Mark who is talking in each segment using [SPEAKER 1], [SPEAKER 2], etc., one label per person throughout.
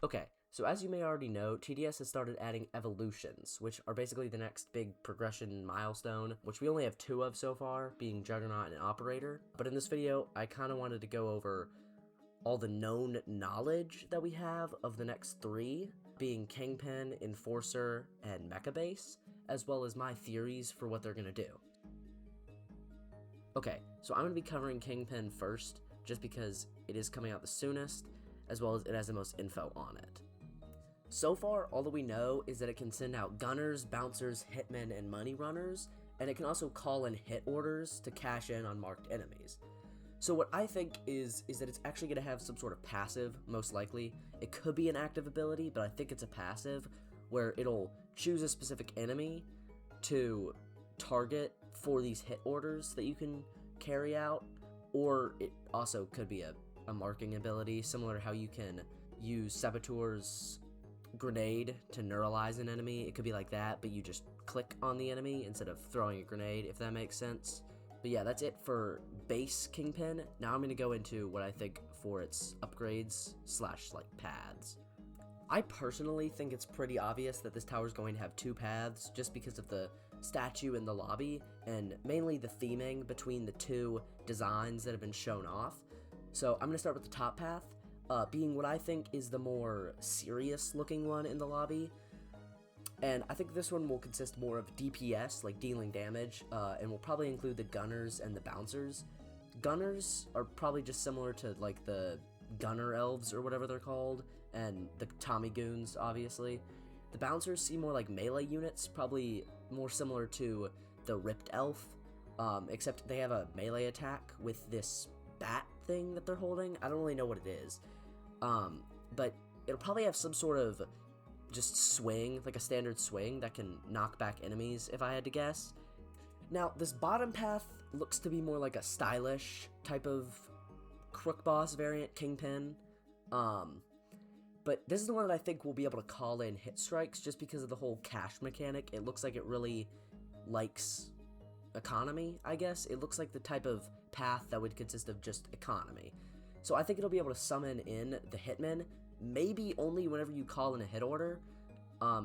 [SPEAKER 1] Okay, so as you may already know, TDS has started adding evolutions, which are basically the next big progression milestone, which we only have 2 of so far, being Juggernaut and Operator. But in this video, I kind of wanted to go over all the known knowledge that we have of the next 3, being Kingpin, Enforcer, and Mecha Base, as well as my theories for what they're going to do. Okay, so I'm going to be covering Kingpin first, just because it is coming out the soonest, as well as it has the most info on it. So far, all that we know is that it can send out gunners, bouncers, hitmen, and money runners, and it can also call in hit orders to cash in on marked enemies. So what I think is that it's actually going to have some sort of passive, most likely. It could be an active ability, but I think it's a passive, where it'll choose a specific enemy to target for these hit orders that you can carry out, or it also could be a marking ability, similar to how you can use Saboteur's grenade to neuralize an enemy. It could be like that, but you just click on the enemy instead of throwing a grenade, if that makes sense. But yeah, that's it for base Kingpin. Now I'm going to go into what I think for its upgrades / like paths. I personally think it's pretty obvious that this tower is going to have 2 paths, just because of the statue in the lobby, and mainly the theming between the 2 designs that have been shown off. So I'm going to start with the top path, being what I think is the more serious looking one in the lobby. And I think this one will consist more of DPS, like dealing damage, and will probably include the gunners and the bouncers. Gunners are probably just similar to like the gunner elves or whatever they're called, and the Tommy Goons, obviously. The bouncers seem more like melee units, probably more similar to the Ripped Elf, except they have a melee attack with this bat thing that they're holding. I don't really know what it is, but it'll probably have some sort of just swing, like a standard swing that can knock back enemies, if I had to guess. Now, this bottom path looks to be more like a stylish type of Crook Boss variant Kingpin, but this is the one that I think will be able to call in hit strikes just because of the whole cash mechanic. It looks like it really likes economy, I guess. It looks like the type of path that would consist of just economy. So I think it'll be able to summon in the hitmen, maybe only whenever you call in a hit order.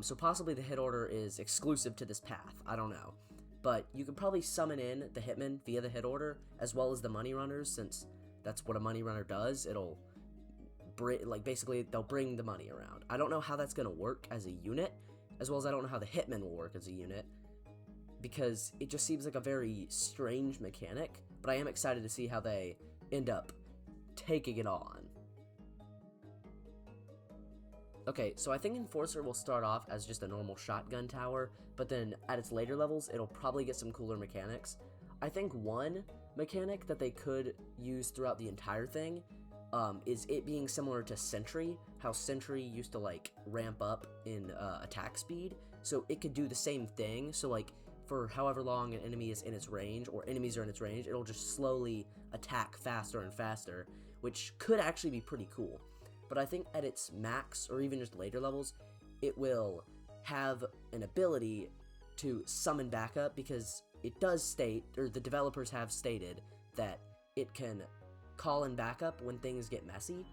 [SPEAKER 1] So possibly the hit order is exclusive to this path, I don't know. But you can probably summon in the hitmen via the hit order, as well as the money runners, since that's what a money runner does. It'll basically they'll bring the money around. I don't know how that's going to work as a unit, as well as I don't know how the hitmen will work as a unit, because it just seems like a very strange mechanic, but I am excited to see how they end up taking it on. Okay, so I think Enforcer will start off as just a normal shotgun tower, but then at its later levels, it'll probably get some cooler mechanics. I think one mechanic that they could use throughout the entire thing is it being similar to Sentry, how Sentry used to like ramp up in attack speed, so it could do the same thing. So like for however long an enemy is in its range, or enemies are in its range, it'll just slowly attack faster and faster, which could actually be pretty cool. But I think at its max, or even just later levels, it will have an ability to summon backup, because it does state, or the developers have stated, that it can call in backup when things get messy.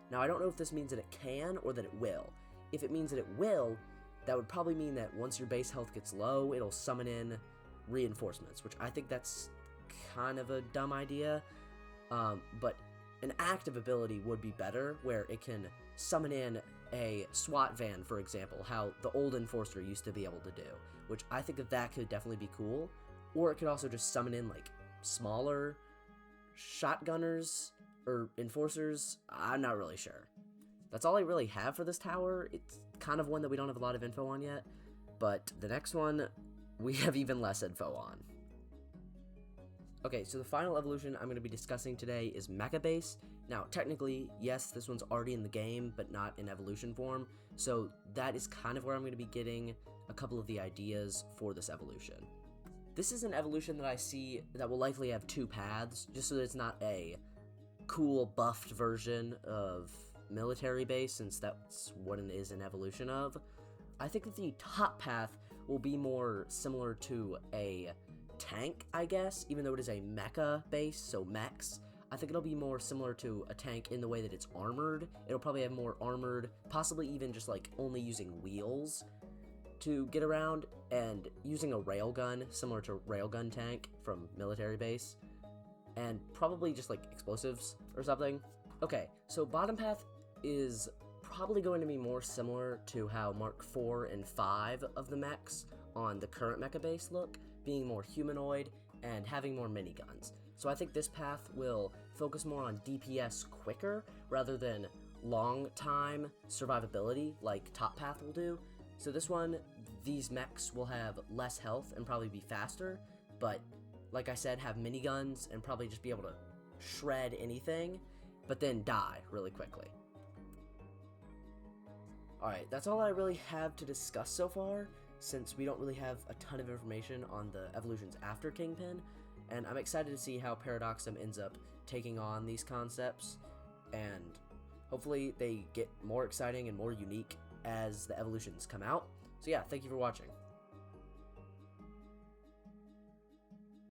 [SPEAKER 1] Now, I don't know if this means that it can or that it will. If it means that it will, that would probably mean that once your base health gets low, it'll summon in reinforcements, which I think that's kind of a dumb idea. But an active ability would be better, where it can summon in a SWAT van, for example, how the old Enforcer used to be able to do, which I think that could definitely be cool. Or it could also just summon in like smaller shotgunners or enforcers. I'm not really sure. That's all I really have for this tower. It's kind of one that we don't have a lot of info on yet, but the next one we have even less info on. Okay, so the final evolution I'm going to be discussing today is Mecha Base. Now, technically, yes, this one's already in the game, but not in evolution form, so that is kind of where I'm going to be getting a couple of the ideas for this evolution. This is an evolution that I see that will likely have 2 paths, just so that it's not a cool buffed version of Military Base, since that's what it is an evolution of. I think that the top path will be more similar to a tank, I guess, even though it is a mecha base, so mechs. I think it'll be more similar to a tank in the way that it's armored. It'll probably have more armored, possibly even just like only using wheels to get around, and using a railgun similar to railgun tank from military base, and probably just like explosives or something. Okay, so bottom path is probably going to be more similar to how Mark 4 and 5 of the mechs on the current mecha base look, being more humanoid and having more miniguns. So I think this path will focus more on DPS quicker rather than long time survivability like top path will do. So this one, these mechs will have less health and probably be faster, but like I said, have miniguns and probably just be able to shred anything, but then die really quickly. Alright, that's all I really have to discuss so far, since we don't really have a ton of information on the evolutions after Kingpin, and I'm excited to see how Paradoxum ends up taking on these concepts, and hopefully they get more exciting and more unique as the evolutions come out. So yeah, thank you for watching.